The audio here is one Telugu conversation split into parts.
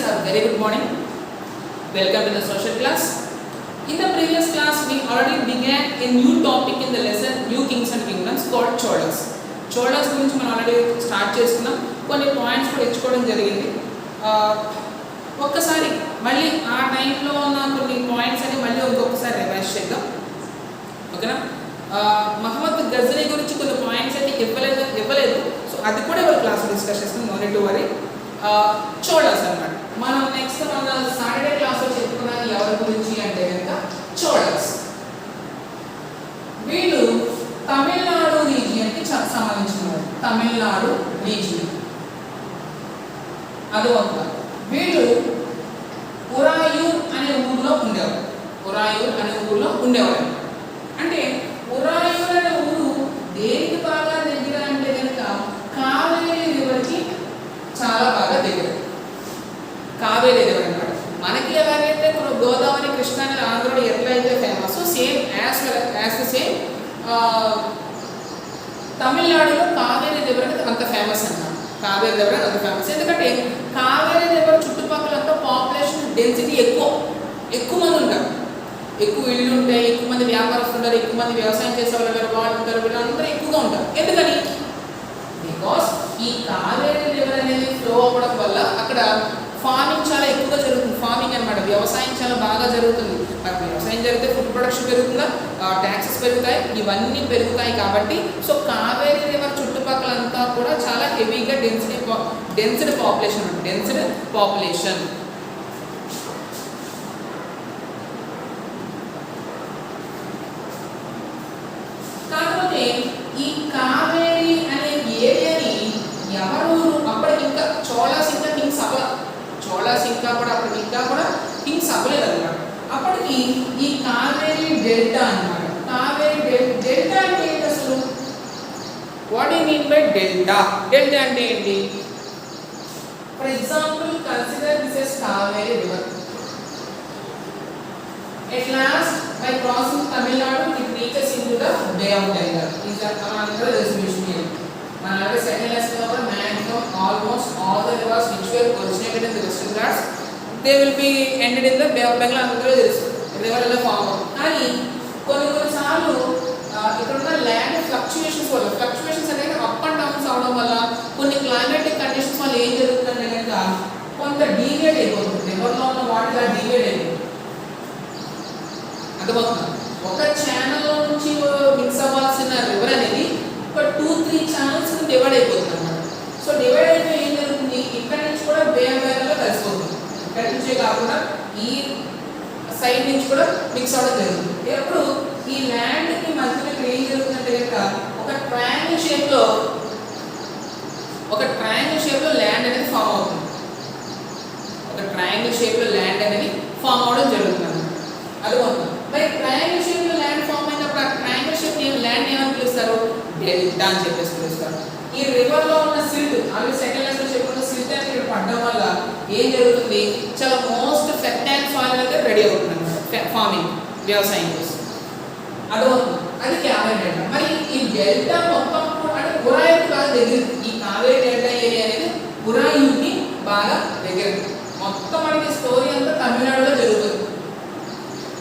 very good morning. Welcome to the social class. In the previous class, we already began a new topic in the lesson, New Kings and Kingdoms, called Cholas. Cholas గురించి మనం ఆల్రెడీ స్టార్ట్ చేసుకున్నాం. కొన్ని పాయింట్స్ కూడా ఇచ్చుకోవడం జరిగింది. ఒక్కసారి మళ్ళీ ఆ టైంలో ఉన్న కొన్ని పాయింట్స్ అని మళ్ళీ ఇంకొకసారి రివైజ్ చేద్దాం. ఓకేనా? మహమ్మద్ గజనీ గురించి కొన్ని పాయింట్స్ అయితే ఇవ్వలేదు. సో అది కూడా ఇవాళ క్లాస్లో డిస్కస్ చేస్తాం. No need to worry. Cholas అన్నమాట. మనం నెక్స్ట్ మన సాటర్డే క్లాస్లో చెప్పుకున్నది ఎవరి గురించి అంటే కనుక చోళాస్. వీళ్ళు తమిళనాడు రీజియన్కి సంబంధించిన వారు. తమిళనాడు రీజియన్ అది ఒక. వీళ్ళు ఉరాయూర్ అనే ఊరిలో ఉండేవారు. ఉరాయూర్ అనే ఊరిలో ఉండేవారు. అంటే ఉరాయూర్ అనే ఊరు దేనికి బాగా దగ్గర అంటే కనుక కావేరీ రివర్కి చాలా బాగా దగ్గర. కావేరీ రివర్ అన్నమాట. మనకి ఎలాగైతే గోదావరి కృష్ణ అనేది ఆంధ్రలో ఎట్లయితే famous, same as the same తమిళనాడులో కావేరీ రివర్ అనేది అంత ఫేమస్ అన్నమాట. కావేరీ రివర్ అంత ఫేమస్ ఎందుకంటే కావేరీ రివర్ చుట్టుపక్కలంతా పాపులేషన్ డెన్సిటీ ఎక్కువ మంది ఉంటారు. ఎక్కువ ఇళ్ళు ఉంటాయి, ఎక్కువ మంది వ్యాపారస్తులు ఉంటారు, ఎక్కువ మంది వ్యవసాయం చేసే వాళ్ళు ఉంటారు, వీళ్ళందరూ ఎక్కువగా ఉంటారు. ఎందుకని? బికాస్ ఈ కావేరీ రివర్ అనేది ఫ్లో అవ్వడం వల్ల అక్కడ ఫార్మింగ్ చాలా ఎక్కువగా జరుగుతుంది. ఫార్మింగ్ అనమాట, వ్యవసాయం చాలా బాగా జరుగుతుంది. మరి వ్యవసాయం జరిగితే ఫుడ్ ప్రొడక్షన్ పెరుగుతుందా, ట్యాక్సెస్ పెరుగుతాయి, ఇవన్నీ పెరుగుతాయి. కాబట్టి సో కావేరీ రివర్ చుట్టుపక్కలంతా కూడా చాలా హెవీగా డెన్స్డ్ పాపులేషన్. కాకపోతే ఈ కావేరీ అనే ఏరియాని ఎవరు అప్పటికి ఇంకా చోళాస్ ఇంకా కింగ్స్ అవ్వలేదు అన్నమాట. అప్పటికి ఈ కావేరీ డెల్టా అన్నమాట. కావేరీ డెల్టా అంటే ఏంటి అసలు? What you mean by delta? Delta అంటే ఏంటి? For example consider this is Kaveri river. At last, by crossing Tamil Nadu, it reaches into the Bay of Bengal. Is that another resolution here? Another second lesson over maximum almost all the rivers which were originated in the Western Ghats, they will be ended in the Bay of Bengal. Another river in the form of. కానీ కొన్నిసార్లు ఇక్కడ ఉన్న ల్యాండ్ ఫ్లక్చుయేషన్స్ అనేవి అప్ అండ్ డౌన్స్ అవడం వల్ల కొన్ని క్లైమాటిక్ కండిషన్స్ వల్ల ఏం జరుగుతుందంటే కనుక కొంత డీవియేట్ అయిపోతుంది. రివర్లో ఉన్న వాటర్ డీవియేట్ అయిపోతుంది. ఒక ఛానల్లో నుంచి మిక్స్ అవ్వాల్సిన రివర్ అనేది ఒక 2-3 ఛానల్స్ డివైడ్ అయిపోతుంది అన్నమాట. సో డివైడ్ అయిపోయి ఏం జరుగుతుంది, ఇక్కడ నుంచి కూడా బే ఆఫ్ బెంగాల్లో కలిసిపోతుంది. ఇక్కడ నుంచే కాకుండా ఈ సైడ్ నుంచి కూడా మిక్స్ అవ్వడం జరుగుతుంది. ఎప్పుడు ఈ ల్యాండ్కి మధ్యలో ఇక్కడ ఏం జరుగుతుందంటే కనుక ఒక ట్రయాంగిల్ షేప్లో ల్యాండ్ అనేది ఫామ్ అవుతుంది. ఫామ్ అవడం జరుగుతుంది అన్నమాట. అది అవుతుంది. మరి ట్రయాంగిల్ షేప్ లో ల్యాండ్ ఫామ్ అయినప్పుడు ఆ ట్రయాంగిల్ షేప్ ల్యాండ్ ఏమని పిలుస్తారు? డెల్టా అని చెప్పేసి పిలుస్తారు. ఈ రివర్ లో ఉన్న సిల్ట్, ఆల్రెడీ సెకండ్ లెసన్ చెప్పుకున్న సిల్ట్ అనేది ఇక్కడ పడడం వల్ల ఏం జరుగుతుంది, చాలా మోస్ట్ ఫెర్టైల్ సాయిల్ అయితే రెడీ అవుతుంది అన్నమాట ఫార్మింగ్, వ్యవసాయం కోసం. అది కావేరీ డెల్టా. మరి ఈ డెల్టా మొత్తం అంటే ఉరాయూర్ బాగా దగ్గర. ఈ కావేరీ డెల్టా ఏరియా అనేది ఉరాయూర్కి బాగా దగ్గర. మొత్తం మనకి స్టోరీ అంతా తమిళనాడులో జరుగుతుంది.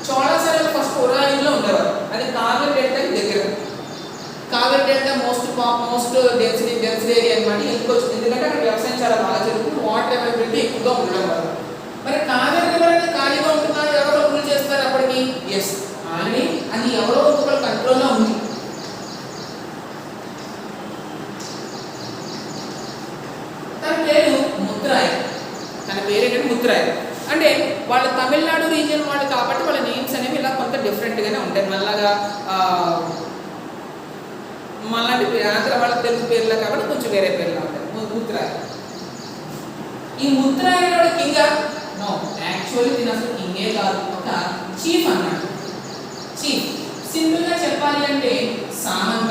చోళాస్ అనేది ఫస్ట్ ఉరాయూర్లో ఉండేవారు. అది కావేరీ డెల్టాకి దగ్గర. Kaveri delta most density area అనమాట. ఎందుకంటే అక్కడ వ్యవసాయం చాలా బాగా జరుగుతుంది, వాటర్ అవైలబిలిటీ ఎక్కువగా ఉండడం వల్ల. మరి కావేరీ రివర్ అనేది ఖాళీగా ఉంటున్నారు, ఎవరో రూల్ చేస్తారు అప్పటికి? ఎస్, ఆల్రెడీ అది ఎవరో ఒకరు కంట్రోల్లో ఉంది. తన పేరు ముత్రాయ్. అంటే వాళ్ళ తమిళనాడు రీజియన్ వాళ్ళు కాబట్టి వాళ్ళ నేమ్స్ అనేవి ఇలా కొంత డిఫరెంట్గానే ఉంటాయి. మళ్ళీ ఆంధ్ర వాళ్ళ తెలుగు పేర్లా కాబట్టి కొంచెం వేరే పేర్లా ఉంటాయి. ముత్రాయ్. ఈ ముత్రాయ్ వాడు కింగా? నో, యాక్చువల్లీ దీని అసలు కింగే కాదు, ఒక చీఫ్ అన్నాడు. చీఫ్ సింపుల్గా చెప్పాలి అంటే సామంత.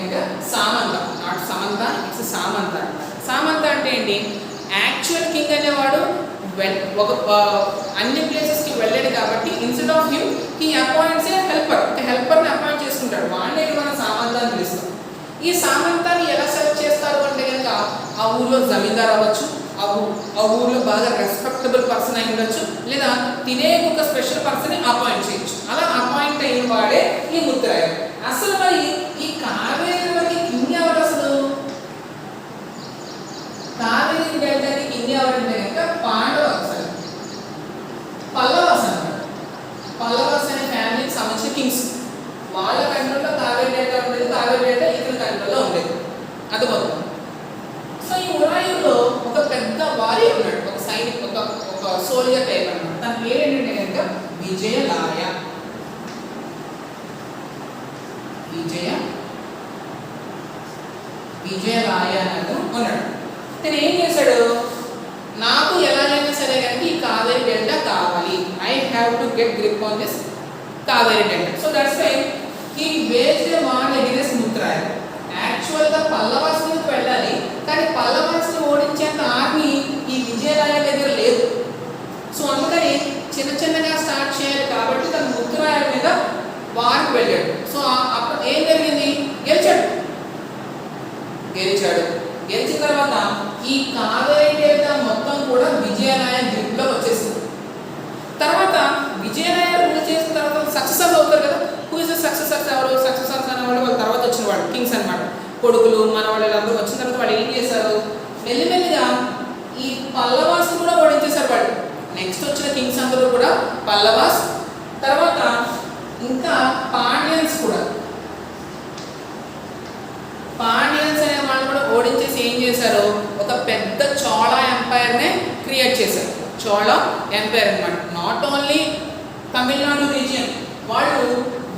ఇంకా సామంత, నాట్ సమంత, ఇట్స్ సామంత. సామంత అంటే ఏంటి? యాక్చువల్ కింగ్ అనేవాడు అన్ని ప్లేసెస్కి వెళ్ళాడు కాబట్టి instead of him he appoints a హెల్పర్ని అపాయింట్ చేసుకుంటాడు. వాడిని మనం సామంత అని పిలుస్తాం. ఈ సామంతాన్ని ఎలా సెలెక్ట్ చేస్తారు అంటే కనుక ఆ ఊళ్ళో ఊర్లో జమీందార్ అవ్వచ్చు, ఆ ఊర్లో బాగా రెస్పెక్టబుల్ పర్సన్ అయి ఉండొచ్చు, లేదా తినే ఒక స్పెషల్ పర్సన్ అపాయింట్ చేయొచ్చు. అలా అపాయింట్ అయిన వాడే ఈ ముద్రాయర్. అసలు మరి ఈ కావేరీ నదికి కింగ్ ఎవరు? అసలు కావేరీ డెల్టాకి కింగ్ ఎవరంటే కనుక పాండవస్, పల్లవాస్ అన్నమాట. పల్లవాస్ అనే ఫ్యామిలీకి సంబంధించిన కింగ్స్. వాళ్ళ కంట్రోల్లో కావేరీ డెల్టా ఉండేది, కావేరీ డెల్టా ఇతని కంట్రోల్లో ఉండేది. అది మొత్తం. సో ఈ ఉరాయూరులో ఒక పెద్ద వారియర్ ఉన్నాడు, ఒక సైనిక్, ఒక సోల్జర్ టైప్ అన్నమాట. తన పేరు ఏంటంటే కనుక విజయలాయ. విజయలాయ అనేది ఉన్నాడు. తను ఏం చేశాడు? నాకు ఎలాగైనా సరే కనుక ఈ కావేరీ డెల్టా కావాలి, I have to get grip on this Kaveri delta. So that's why he waged a war against Muttaraiyar. యాక్చువల్గా పల్లవాస్ మీదకి వెళ్ళాలి, కానీ పల్లవాస్ని ఓడించేంత ఆర్మీ ఈ విజయలాయ దగ్గర లేదు. సో అందుకని చిన్న చిన్నగా స్టార్ట్ చేయాలి కాబట్టి తను ముత్రాయర్ మీద వార్కి వెళ్ళాడు. సో అప్పుడు ఏం జరిగింది? గెలిచాడు. గెలిచిన తర్వాత ఈ కావేరీ డెల్టా మొత్తం కూడా విజయలాయ గ్రిప్లో వచ్చేసింది. తర్వాత విజయలాయ రూల్ చేసిన తర్వాత సక్సెసర్స్ అవుతారు కదా. Who is the successors? ఎవరు సక్సెసర్స్ అనేవాళ్ళు వాళ్ళ తర్వాత వచ్చిన వాళ్ళు కింగ్స్ అన్నమాట. కొడుకులు, మనవాళ్ళు అందరూ వచ్చిన తర్వాత వాళ్ళు ఏం చేశారు? మెల్లిమెల్లిగా ఈ పల్లవాస్ కూడా ఓడించేశారు వాళ్ళు. నెక్స్ట్ వచ్చిన కింగ్స్ అందరూ కూడా పల్లవాస్, తర్వాత ఇంకా పాండ్యన్స్ కూడా. పాండ్యన్స్ అనే వాళ్ళు కూడా ఓడించేసి ఏం చేశారు? ఒక పెద్ద చోళా ఎంపైర్నే క్రియేట్ చేశారు. చోళా ఎంపైర్ అన్నమాట. నాట్ ఓన్లీ తమిళనాడు రీజియన్, వాళ్ళు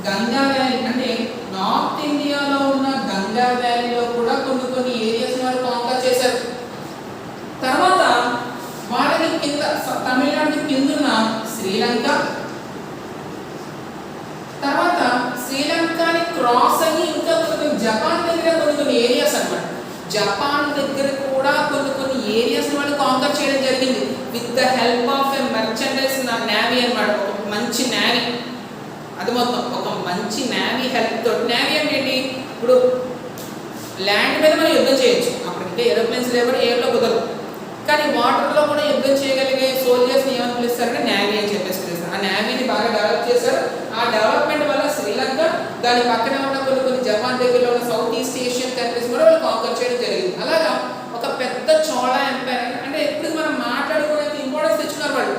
గంగా వ్యాలీ అంటే నార్త్ ఇండియాలో ఉన్న గంగా వ్యాలీలో కూడా కొన్ని ఏరియాస్ వాళ్ళు కాంకర్ చేశారు. తర్వాత వాళ్ళకి కింద తమిళనాడుకి కిందున్న శ్రీలంక, తర్వాత శ్రీలంకని క్రాస్ అయ్యి ఇంకా జపాన్ దగ్గర కొన్ని ఏరియాస్ అన్నమాట. జపాన్ దగ్గర కూడా కొన్ని ఏరియాస్ వాళ్ళు కాంకర్ చేయడం జరిగింది with the help of a merchandise navy అన్నమాట. ఒక మంచి నేవీ, అది మొత్తం ఒక మంచి నేవీ హెల్ప్ తోటి. నేవీ అంటే ఏంటి? ఇప్పుడు ల్యాండ్ మీద మనం యుద్ధం చేయొచ్చు, అప్పటికే ఏరోప్లేన్స్ లేవు, ఎయిర్లో కుదరదు. కానీ వాటర్లో కూడా యుద్ధం చేయగలిగే సోల్జర్స్ని ఏమని పిలుస్తారంటే నేవీ అని చెప్పేసి పిలుస్తారు. ఆ నేవీని బాగా డెవలప్ చేశారు. ఆ డెవలప్మెంట్ వల్ల శ్రీలంక, దాని పక్కన ఉన్న కొన్ని జపాన్ దగ్గరలో ఉన్న సౌత్ ఈస్ట్ ఏషియన్ కంట్రీస్ కూడా వాళ్ళు కాంకర్ చేయడం జరిగింది. అలాగా ఒక పెద్ద చోళా ఎంపైర్. అంటే ఎప్పుడు మనం మాట్లాడుకోవడానికి ఇంపార్టెన్స్ తెచ్చుకున్నారు వాళ్ళు.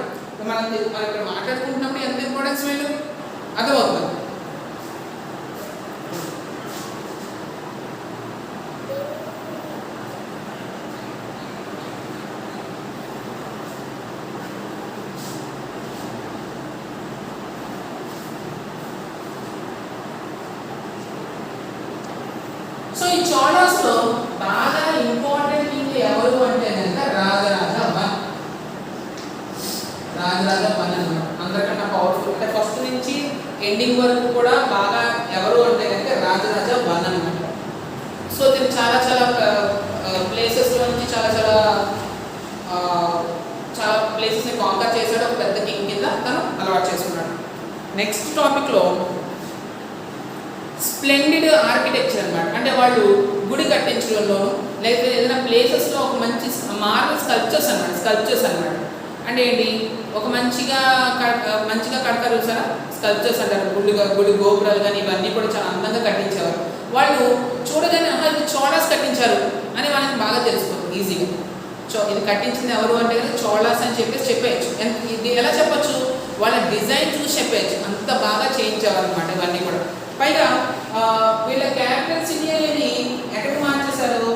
మనం ఇక్కడ మాట్లాడుకుంటున్నప్పుడు ఎంత ఇంపార్టెన్స్ వీళ్ళు అర్థమవుతుంది. సో ఈ చోళాస్లో బాగా ఇంపార్టెంట్ కింగ్ ఎవరు అంటే కనుక రాజరాజ 1. రాజరాజ 1 అన్నమాట. అందరికన్నా పవర్ఫుల్, అంటే ఫస్ట్ నుంచి ఎండింగ్ వరకు కూడా బాగా ఎవరు అంటే కనుక రాజరాజ 1 అన్నమాట. సో దీనికి చాలా ప్లేసెస్లో నుంచి చాలా ప్లేసెస్ని కాంకర్ చేశాడు. ఒక పెద్ద కింగ్ కింద తను అలవాటు చేసుకున్నాడు. నెక్స్ట్ టాపిక్లో స్ప్లెండిడ్ ఆర్కిటెక్చర్ అన్నమాట. అంటే వాళ్ళు గుడి కట్టించడంలోనూ, లేకపోతే ఏదైనా ప్లేసెస్లో ఒక మంచి మార్బల్ స్కల్ప్చర్స్ అన్నమాట. అంటే ఏంటి? ఒక మంచిగా కడతారు చూసారా, స్కల్ప్చర్స్ అంటారు. గుడి గోపురాలు కానీ ఇవన్నీ కూడా చాలా అందంగా కట్టించేవారు. వాళ్ళు చూడగానే ఇది చోళాస్ కట్టించారు అని మనకి బాగా తెలిసిపోతుంది ఈజీగా. ఇది కట్టించింది ఎవరు అంటే కనుక చోళాస్ అని చెప్పేయచ్చు. ఇది ఎలా చెప్పచ్చు? వాళ్ళ డిజైన్ చూసి చెప్పేయచ్చు, అంత బాగా చేయించేవారు అనమాట ఇవన్నీ కూడా. పైగా వీళ్ళ క్యాపిటల్ సిటీ అనేది ఎక్కడికి మార్చేశారు?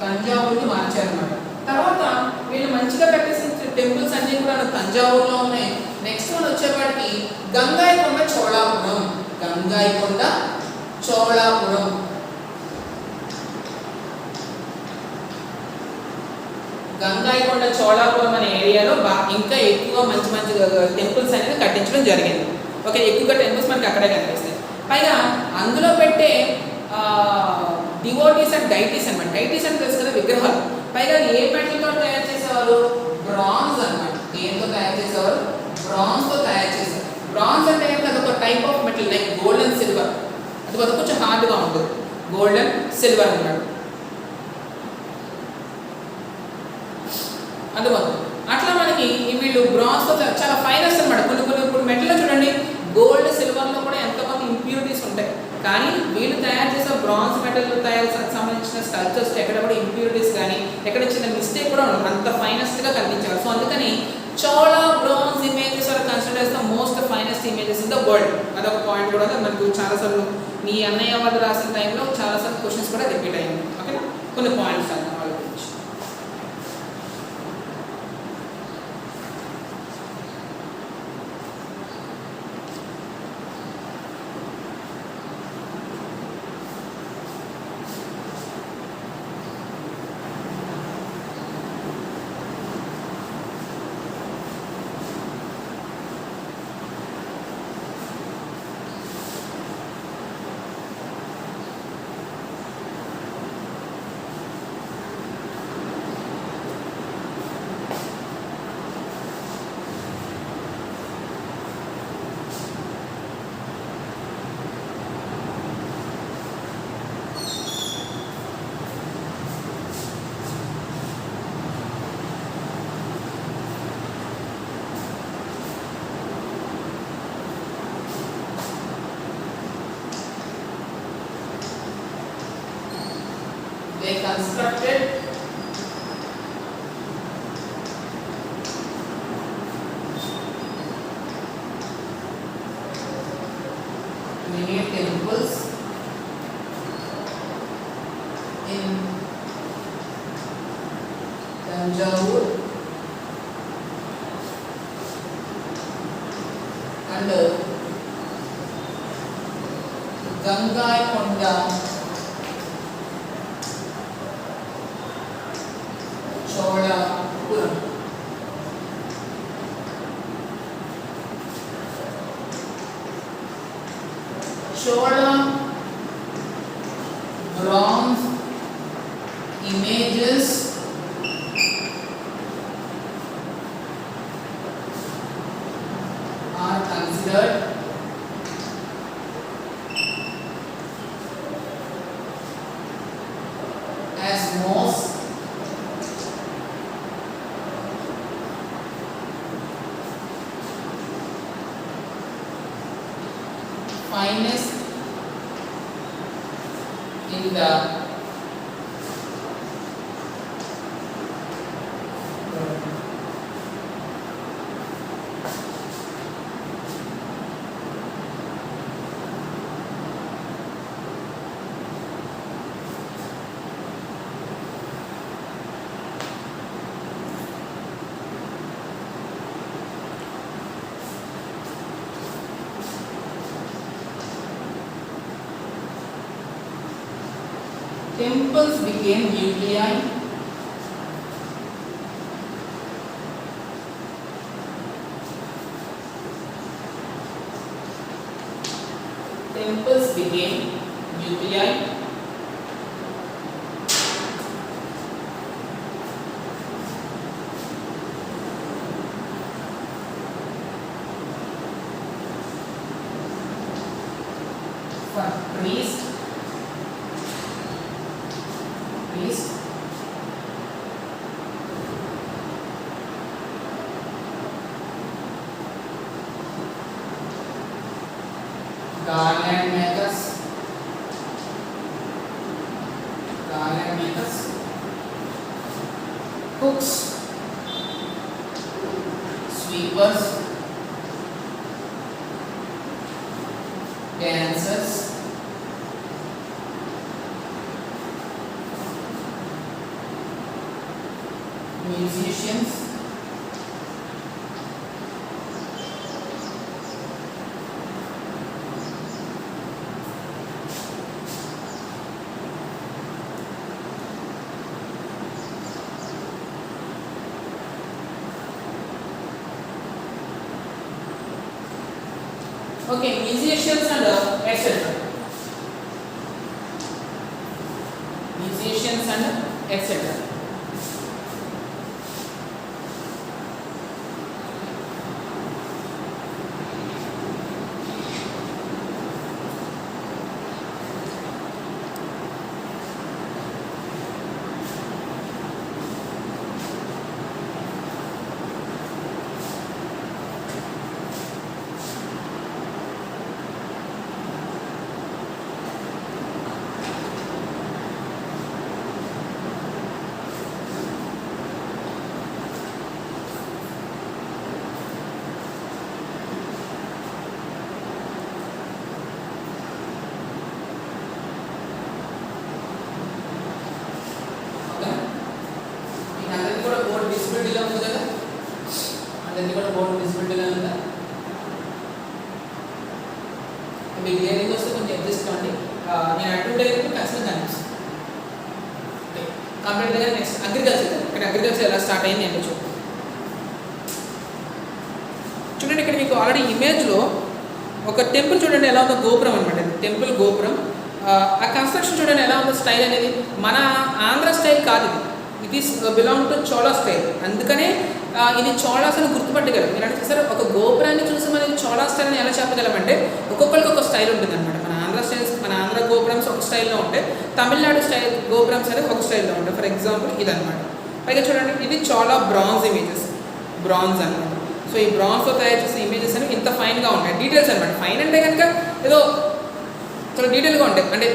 తంజావూరుకి మార్చారన్నమాట. తర్వాత వీళ్ళు మంచిగా కట్టేసిన టెంపుల్స్ అన్నీ కూడా తంజావూరులో ఉన్నాయి. నెక్స్ట్ వన్ వచ్చేపాటికి గంగాయికొండ చోళాపురం. గంగాయికొండ చోళాపురం అనే ఏరియాలో ఇంకా ఎక్కువ మంచి టెంపుల్స్ అనేది కట్టించడం జరిగింది. ఓకే, ఎక్కువగా టెంపుల్స్ మనకి అక్కడే కనిపిస్తాయి. పైగా అందులో పెట్టే డివోటీస్ అండ్ డైటీస్ అన్నమాట. డైటీస్ అంటే తెలుసు కదా, విగ్రహాలు. పైగా ఏ మెటల్తో తయారు చేసేవారు? బ్రాంజ్ అన్నమాట. దేంతో తయారు చేసేవారు? బ్రాంజ్తో తయారు చేసేవారు. బ్రాంజ్ అంటే ఏంటి? అదొక type of metal, like gold and silver. అది కొంచెం హార్డ్గా ఉంటుంది, గోల్డ్ అండ్ సిల్వర్ అన్నమాట. అర్థమవుతుంది. అట్లా మనకి వీళ్ళు బ్రాంజ్తో చాలా ఫైనెస్ట్ అనమాట. కొన్ని ఇప్పుడు మెటల్లో చూడండి, గోల్డ్ సిల్వర్లో కూడా ఎంతోమంది ఇంప్యూరిటీస్ ఉంటాయి, కానీ వీళ్ళు తయారు చేసే బ్రాంజ్ మెటల్ తయారు సంబంధించిన స్కల్ప్చర్స్ ఎక్కడ కూడా ఇంప్యూరిటీస్ కానీ ఎక్కడ చిన్న మిస్టేక్ కూడా ఉండదు, అంత ఫైనెస్ట్గా కనిపించారు. సో అందుకని Chola bronze images are considered as the most finest images in the world. అదొక పాయింట్ కూడా మనకు చాలాసార్లు మీ అన్నయ్య వాళ్ళు రాసిన టైంలో చాలాసార్లు క్వశ్చన్స్ కూడా రిపీట్ అయ్యింది. ఓకేనా, కొన్ని పాయింట్స్ అన్న వాళ్ళ గురించి. They constructed many temples in Tanjavur and Gangaikonda, Cholapuram. Chola bronze images are considered as most finest in the temples became nuclei for priests, garland makers, cooks, sweepers, dancers, musicians, okay, musicians and etc. Musicians and etc. వచ్చేసుకోండి. నేను అటుంటే ఖచ్చితంగా కనిపిస్తుంది. కంప్లీట్గా నెక్స్ట్ అగ్రికల్చర్. ఇక్కడ అగ్రికల్చర్ ఎలా స్టార్ట్ అయింది అంటే చూడండి. ఇక్కడ మీకు ఆల్రెడీ ఇమేజ్లో ఒక టెంపుల్ చూడండి ఎలా ఉందో, గోపురం అనమాట. టెంపుల్ గోపురం. ఆ కన్స్ట్రక్షన్ చూడండి ఎలా ఉందో, స్టైల్ అనేది మన ఆంధ్ర స్టైల్ కాదు, ఇది is belong to Chola style. అందుకనే ఇది చోళాస్ అని గుర్తుపట్టగలం. మీరు అంటే సార్ ఒక గోపురాన్ని చూసి మనం చోళా స్టైల్ అని ఎలా చెప్పగలమంటే ఒక్కొక్కరికి ఒక స్టైల్ ఉంటుంది అనమాట. మన ఆంధ్ర గోపురమ్స్ ఒక స్టైల్లో ఉంటాయి, తమిళనాడు స్టైల్ గోపురమ్స్ అనేది ఒక స్టైల్లో ఉంటాయి. ఫర్ ఎగ్జాంపుల్ ఇదనమాట. పైగా చూడండి ఇది చాలా బ్రాంజ్ ఇమేజెస్, బ్రాంజ్ అనమాట. సో ఈ బ్రాంజ్తో తయారు చేసిన ఇమేజెస్ అనేవి ఇంత ఫైన్గా ఉంటాయి, డీటెయిల్స్ అనమాట. ఫైన్ అంటే కనుక ఏదో చాలా డీటెయిల్గా ఉంటాయి. అంటే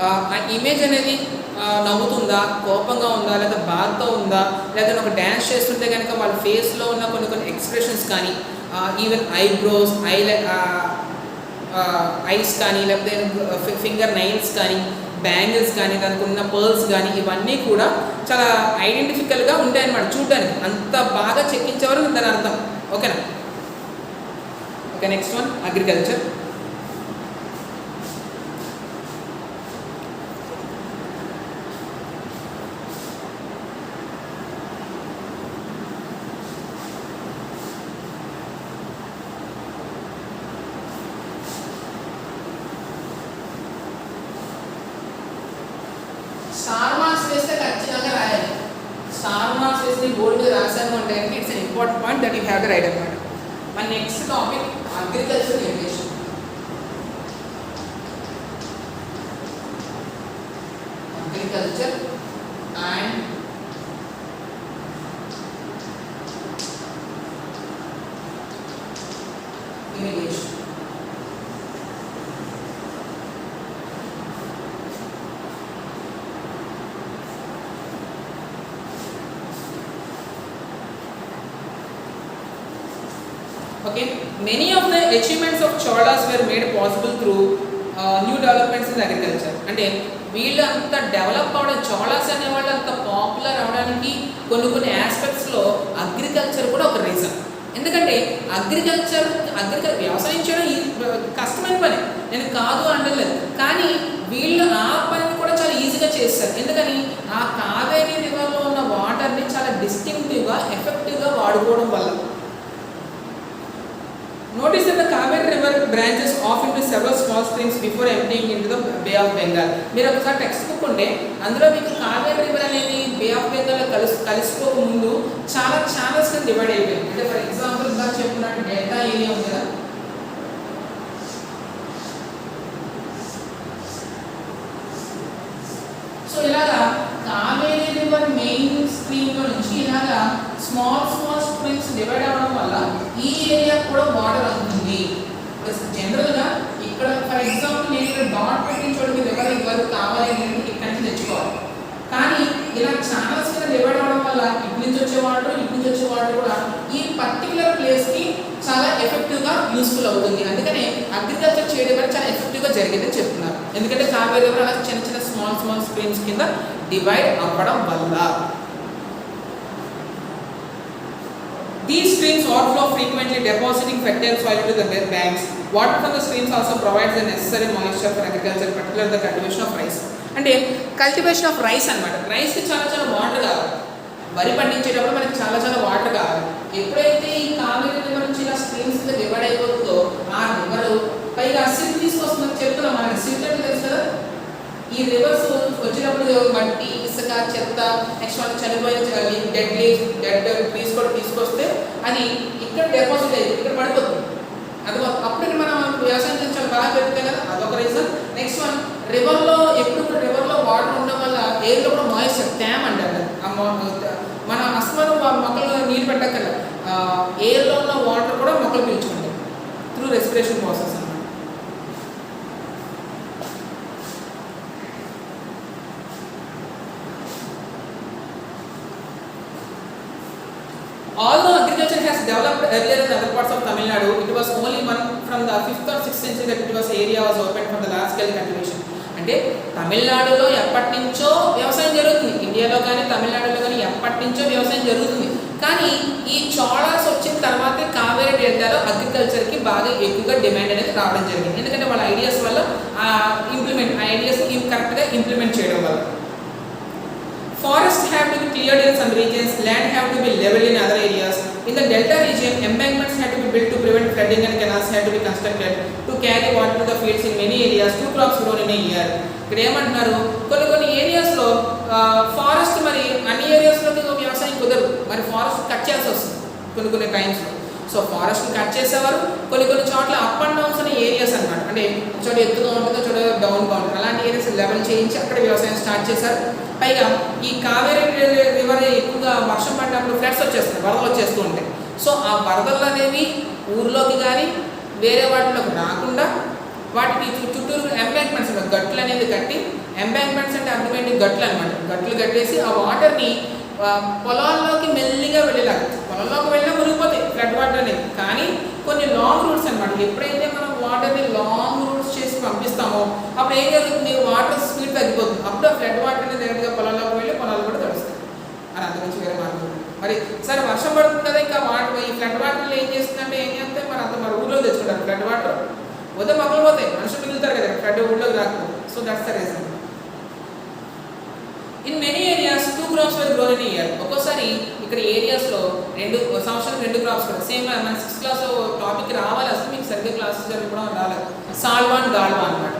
ఆ ఇమేజ్ అనేది నవ్వుతుందా, కోపంగా ఉందా, లేదా బాధతో ఉందా, లేదా ఒక డ్యాన్స్ చేస్తుంటే కనుక వాళ్ళ ఫేస్లో ఉన్న కొన్ని ఎక్స్ప్రెషన్స్ కానీ, ఈవెన్ ఐబ్రోస్, ఐస్ కానీ, లేకపోతే ఫింగర్ నైల్స్ కానీ, బ్యాంగిల్స్ కానీ, దానికి ఉన్న పర్ల్స్ కానీ, ఇవన్నీ కూడా చాలా ఐడెంటిఫికల్గా ఉంటాయన్నమాట. చూడడానికి అంత బాగా చెక్కించేవారు దాని అర్థం. ఓకేనా? Okay, next one agriculture. Star marks వేస్తే ఖచ్చితంగా రాయాలి. స్టార్ మార్క్స్ వేస్తే బోర్డు మీద రాశాను అంటే it's an important point that you have to right అనమాట. మన next topic agriculture irrigation. Agriculture and irrigation. Okay, many of the achievements of Cholas were made possible through new developments in agriculture. అంటే వీళ్ళు అంత డెవలప్ అవడం, చోళాస్ అనేవాళ్ళు అంత పాపులర్ అవడానికి కొన్ని ఆస్పెక్ట్స్లో అగ్రికల్చర్ కూడా ఒక రీజన్. ఎందుకంటే అగ్రికల్చర్ వ్యవసాయం చేయడం కష్టమైన పని, నేను కాదు అంటలేదు, కానీ వీళ్ళు ఆ పనిని కూడా చాలా ఈజీగా చేస్తారు. ఎందుకని ఆ కావేరీ రివర్లో ఉన్న వాటర్ని చాలా డిస్టింక్టివ్గా, ఎఫెక్టివ్గా వాడుకోవడం వల్ల. Notice that the Kaveri river branches off into several small streams before emptying into the Bay of Bengal. మీరు ఒకసారి టెక్స్ట్ బుక్ ఉంటే అందులో మీకు కావేరీ రివర్ అనేది బే ఆఫ్ బెంగాల్ కలిసిపోక ముందు చాలా ఛానల్స్ కింద డివైడ్ అయిపోయింది. అంటే ఫర్ ఎగ్జాంపుల్ ఇందాక చెప్పుకున్నట్టు డెల్టా ఏరియా ఉంది కదా, సో ఇలాగా కావేరీ రివర్ మెయిన్ స్ట్రీమ్ లో నుంచి ఇలాగా స్మాల్ స్ట్రీమ్స్ డివైడ్ అవ్వడం వల్ల ఈ ఏరియా కూడా వాటర్ అందుతుంది. జనరల్గా ఇక్కడ ఫర్ ఎగ్జాంపుల్ నేను ఇక్కడ డాట్ పెట్టిన చోటుకి రివర్ కావాలి అంటే ఇక్కడ నుంచి తెచ్చుకోవాలి, కానీ ఇలా ఛానల్స్ కింద డివైడ్ అవ్వడం వల్ల ఇటు నుంచి వచ్చే వాటర్ కూడా ఈ పర్టికులర్ ప్లేస్కి చాలా ఎఫెక్టివ్గా యూస్ఫుల్ అవుతుంది. అందుకనే అగ్రికల్చర్ చేయడం కూడా చాలా ఎఫెక్టివ్గా జరిగిందని చెప్తున్నారు. ఎందుకంటే కావేరీ రివర్ అలా చిన్న స్మాల్ స్ట్రీమ్స్ కింద డివైడ్ అవ్వడం వల్ల. These streams overflow frequently, depositing fertile soil into the banks. Water from the streams also provides the necessary moisture for agriculture, particularly the cultivation of rice. అంటే కల్టివేషన్ ఆఫ్ రైస్ అనమాట. రైస్కి చాలా వాటర్ కావాలి. వరి పండించేటప్పుడు మనకి చాలా వాటర్ కావాలి. ఎప్పుడైతే ఈ కావేరీ రివర్ నుంచి ఇలా స్ట్రీమ్స్ కింద డివైడ్ అయిపోతుందో ఆ రివర్ పైగా సిల్ట్ తీసుకొస్తుందని చెప్తున్నాం. మనకి సిల్ట్ అంటే తెలుసు కదా, ఈ రివర్స్ వచ్చినప్పుడు మట్టి, ఇసుక, చెత్త, నెక్స్ట్ వాళ్ళు చనిపోయిన డెడ్ ట్రీస్ కూడా తీసుకొస్తే అది ఇక్కడ డిపాజిట్ అయ్యి ఇక్కడ పడిపోతుంది. అది అప్పుడు మనం వ్యవసాయం చేసి చాలా బాగా పెరుగుతాయి కదా, అదొక రీజన్. నెక్స్ట్ వన్, రివర్లో వాటర్ ఉండడం వల్ల ఎయిర్లో కూడా మాయిశ్చర్, ట్యామ్ అంటారు. మన అస్మాను మొక్కలు నీళ్ళు పెట్టక్కర్ల, ఎయిర్లో ఉన్న వాటర్ కూడా మొక్కలు పీల్చుకుంటాయి త్రూ రెస్పిరేషన్ ప్రాసెస్ అన్నమాట. Although agriculture has developed earlier in other parts of Tamil Nadu, it was only one from the 5th or 6th century that it was area was open for the large scale cultivation. అంటే తమిళనాడులో ఎప్పటి నుంచో వ్యవసాయం జరుగుతుంది, ఇండియాలో కానీ తమిళనాడులో కానీ ఎప్పటి నుంచో వ్యవసాయం జరుగుతుంది. కానీ ఈ చోళాస్ వచ్చిన తర్వాత కావేరీ డెల్టాలో అగ్రికల్చర్కి బాగా ఎక్కువగా డిమాండ్ అనేది రావడం జరిగింది. ఎందుకంటే వాళ్ళ ఐడియాస్ వల్ల ఆ ఇంప్లిమెంట్ ఐడియాస్ కరెక్ట్గా ఇంప్లిమెంట్ చేయడం వల్ల. Forests have to be cleared in some regions, land have to be leveled in other areas. In the delta region, embankments had to be built to prevent flooding and canals had to be constructed to carry water to the fields in many areas. 2 crops grown in a year. ఇక్కడ ఏమంటున్నారు, కొన్ని ఏరియాస్లో ఫారెస్ట్ మరి అన్ని ఏరియాస్లోకి వ్యవసాయం కుదరదు, మరి ఫారెస్ట్ కట్ చేయాల్సి వస్తుంది కొన్ని టైమ్స్లో. సో ఫారెస్ట్ కట్ చేసేవారు, కొన్ని చోట్ల అప్ అండ్ డౌన్స్ అనే ఏరియాస్ అనమాట, అంటే చోట ఎత్తుగా ఉంటుందో చోట డౌన్గా ఉంటుంది, అలాంటి ఏరియాస్ లెవెల్ చేయించి అక్కడ వ్యవసాయం స్టార్ట్ చేశారు. పైగా ఈ కావేరీ రివర్ ఎక్కువగా వర్షం పడినప్పుడు ఫ్లడ్స్ వచ్చేస్తాయి, వరదలు వచ్చేస్తూ ఉంటాయి. సో ఆ వరదలు అనేవి ఊర్లోకి కానీ వేరే వాటిలోకి రాకుండా వాటికి చుట్టూరు ఎంబాంక్మెంట్స్ గట్లు అనేది కట్టి, ఎంబాంక్మెంట్స్ అంటే అర్థమైంది గట్లు అనమాట, గట్లు కట్టేసి ఆ వాటర్ని పొలాల్లోకి మెల్లిగా వెళ్ళేలాగా, పొలంలోకి వెళ్ళినా మునిగిపోతాయి ఫ్లడ్ వాటర్ అనేది. కానీ కొన్ని లాంగ్ రూట్స్ అనమాట, ఎప్పుడైతే మనం వాటర్ని లాంగ్ రూట్స్ చేసి పంపిస్తామో అప్పుడు ఏం జరుగుతుంది, వాటర్ స్పీడ్ తగ్గిపోతుంది, అప్పుడు ఆ ఫ్లడ్ వాటర్ అనేది డైరెక్ట్గా పొలంలోకి వెళ్ళి పొలాలు కూడా తడుస్తాయి. అని అంత నుంచి వేరే మార్గం. మరి సరే వర్షం పడుతుంది కదా, ఇంకా వాటర్ ఈ ఫ్లడ్ వాటర్లో ఏం చేస్తుందంటే ఏం చేస్తే మరి ఊళ్ళో తెచ్చుకుంటారు ఫ్లడ్ వాటర్, పోతే మొక్కలు పోతాయి, మనుషులు మిగులుతారు కదా ఫ్లడ్ ఊళ్ళోకి రాకపోతే. So that's the reason. In many areas 2 crops were grown in a year. ఒక్కోసారి ఇక్కడ ఏరియాస్లో సంవత్సరం 2 crops కూడా సేమ్. మన 6th క్లాస్లో టాపిక్ రావాలి, అసలు మీకు సరిగ్గా క్లాసెస్ జరగడం రాలేదు. సాల్వాన్ గాల్వా అనమాట.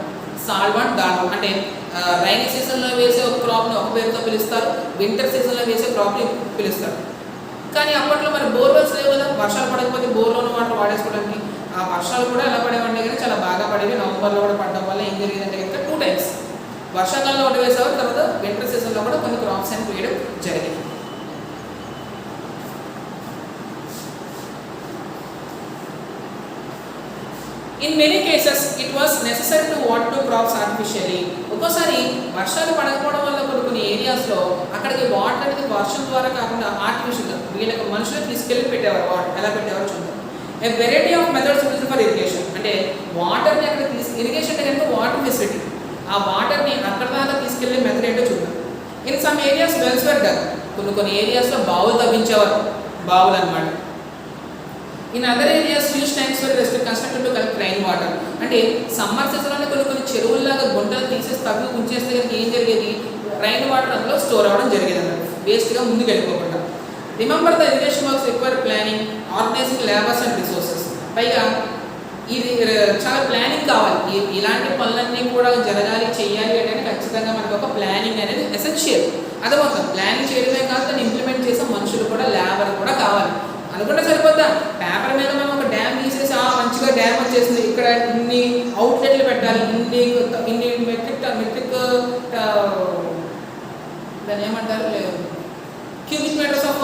సాల్వాన్ గాల్వా అంటే రైనీ సీజన్లో వేసే ఒక క్రాప్ని ఒక పేరుతో పిలుస్తారు, వింటర్ సీజన్లో వేసే క్రాప్ని పిలుస్తారు. కానీ అప్పట్లో మరి బోర్వెల్స్ లేవు కదా, వర్షాలు పడకపోతే బోర్లోని వాటర్ వాడేసుకోవడానికి. ఆ వర్షాలు కూడా ఎలా పడేవంటే కానీ చాలా బాగా పడేవి. నవంబర్లో కూడా పడడం వల్ల ఏం జరిగిందంటే కనుక 2 times వర్షాకాలంలో ఒకటి వేసేవారు, తర్వాత వింటర్ సీజన్లో కూడా కొన్ని క్రాప్స్ అని వేయడం జరిగింది. In many cases it was necessary to water to crops artificially. ఒక్కోసారి వర్షాలు పడకపోవడం వల్ల కొన్ని ఏరియాస్లో అక్కడికి వాటర్ అనేది వర్షం ద్వారా కాకుండా ఆర్టిఫిషియల్గా వీళ్ళకి మనుషులు తీసుకెళ్ళి పెట్టేవారు. వాటర్ ఎలా పెట్టేవారు చూద్దాం. A variety of methods used for irrigation. అంటే వాటర్ని అక్కడ ఇరిగేషన్ అంటే కనుక వాటర్ ఫెసిలిటీ, ఆ వాటర్ని అక్కడ దాకా తీసుకెళ్లే మెథడ్ ఏంటో చూద్దాం. In some areas wells were dug. కొన్ని ఏరియాస్లో బావులు తవ్వించేవారు, బావులు అనమాట. In other areas huge tanks were constructed to collect rain water. అంటే సమ్మర్ సీజన్లోనే కొన్ని చెరువుల్లాగా గుంటలు తీసేసి తవ్వి ఉంచేస్తే కనుక ఏం జరిగేది, రైన్ వాటర్ అందులో స్టోర్ అవ్వడం జరిగేది అన్నమాట, వేస్ట్గా ముందుకు వెళ్ళిపోకుండా. Remember the irrigation works require planning, organising labours and resources. పైగా ఇది చాలా ప్లానింగ్ కావాలి. ఇలాంటి పనులన్నీ కూడా జరగాలి, చేయాలి అంటే ఖచ్చితంగా మనకు ఒక ప్లానింగ్ అనేది ఎసెన్షియల్. అదే మొత్తం ప్లానింగ్ చేయడమే కాదు, దాన్ని ఇంప్లిమెంట్ చేసే మనుషులు కూడా, లేబర్ కూడా కావాలి. అనుకుంటే సరిపోద్దా, పేపర్ మీద మనం ఒక డ్యామ్ తీసేసి మంచిగా డ్యామ్ వచ్చేసింది, ఇక్కడ ఇన్ని అవుట్లెట్లు పెట్టాలి, ఇన్ని మెట్రిక్ దాన్ని ఏమంటారు లేదు cubic metres of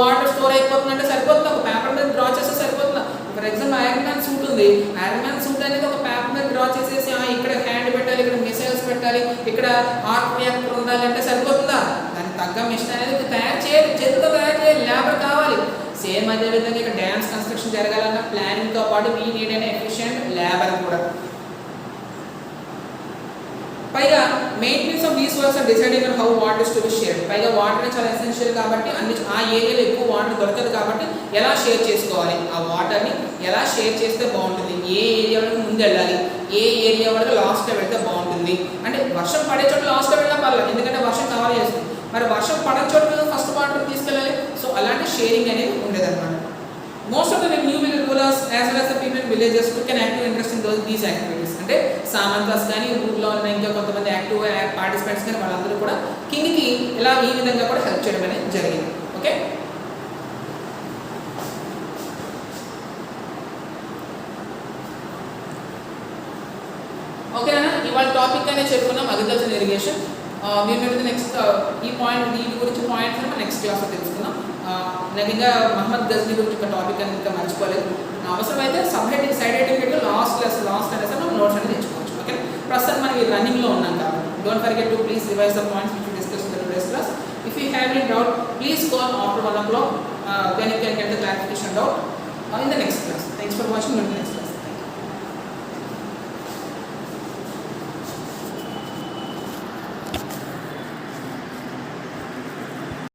water store అయిపోతుందంటే సరిపోతుంది, ఒక పేపర్ మీద డ్రా చేస్తే సరిపోతుందా. For example Iron Man suit ఉంది, ఐరన్ మ్యాన్ సూట్ అనేది ఒక పేపర్ మీద డ్రా చేసేసి ఇక్కడ హ్యాండ్ పెట్టాలి, ఇక్కడ మిసైల్స్ పెట్టాలి, ఇక్కడ ఆర్ట్ రియాక్టర్ ఉండాలి అంటే సరిపోతుందా. దానికి తగ్గ మిషన్ అనేది తయారు చేయాలి, చేతితో తయారు చేయాలి, లేబర్ కావాలి. సేమ్ అదేవిధంగా ఇక్కడ డ్యామ్స్ కన్స్ట్రక్షన్ జరగాలన్నా ప్లానింగ్తో పాటు వీ నీడ్ అనే ఎఫిషియెంట్ లేబర్ కూడా. పైగా maintenance of these works are deciding on how water is to be shared. పైగా వాటర్ చాలా ఎసెన్షియల్ కాబట్టి ఆ ఏరియాలో ఎక్కువ వాటర్ దొరకదు కాబట్టి ఎలా షేర్ చేసుకోవాలి, ఆ వాటర్ని ఎలా షేర్ చేస్తే బాగుంటుంది, ఏ ఏరియా వరకు ముందు వెళ్ళాలి, ఏ ఏరియా వరకు లాస్ట్లో వెళ్తే బాగుంటుంది. అంటే వర్షం పడే చోట లాస్ట్లో వెళ్ళినా పర్లేదు, ఎందుకంటే వర్షం కవర్ చేస్తుంది. మరి వర్షం పడే చోట ఫస్ట్ వాటర్ తీసుకెళ్ళాలి. సో అలాంటి షేరింగ్ అనేది ఉండేదన్నమాట. Most of the new rulers as well as the people in villages took an active interest in these activities. అంటే సామంతాస్ కానీ ఊర్లో ఉన్న ఇంకా కొంతమంది యాక్టివ్ పార్టిసిపెంట్స్ కానీ వాళ్ళందరూ కూడా కింగ్కి ఇలా ఈ విధంగా కూడా హెల్ప్ చేయడం అనేది జరిగింది. ఓకే, ఓకేనా. ఇవాళ టాపిక్ అనేది చెప్పుకున్నాం అగ్రికల్చర్ ఇరిగేషన్. మీరు నెక్స్ట్ ఈ పాయింట్ దీని గురించి పాయింట్స్ మనం నెక్స్ట్ క్లాస్లో తెలుసుకుందాం. నేను ఇంకా మహమ్మద్ గజ్నీ గురించి ఒక టాపిక్ అనేది ఇంకా మర్చిపోలేదు. అవసరమైతే సైడ్ హెడ్డింగ్ లాస్ట్ అనేసి మనం నోట్స్ అనేది తెచ్చుకోవచ్చు. ఓకే, ప్రస్తుతం మనం ఈ రన్నింగ్లో ఉన్నాం కాబట్టి don't forget to please revise the points which we discuss in the today's class. If you have any doubt please call after 1 o'clock. Then you can get the clarification doubt in the next class. Thanks for watching. Next class.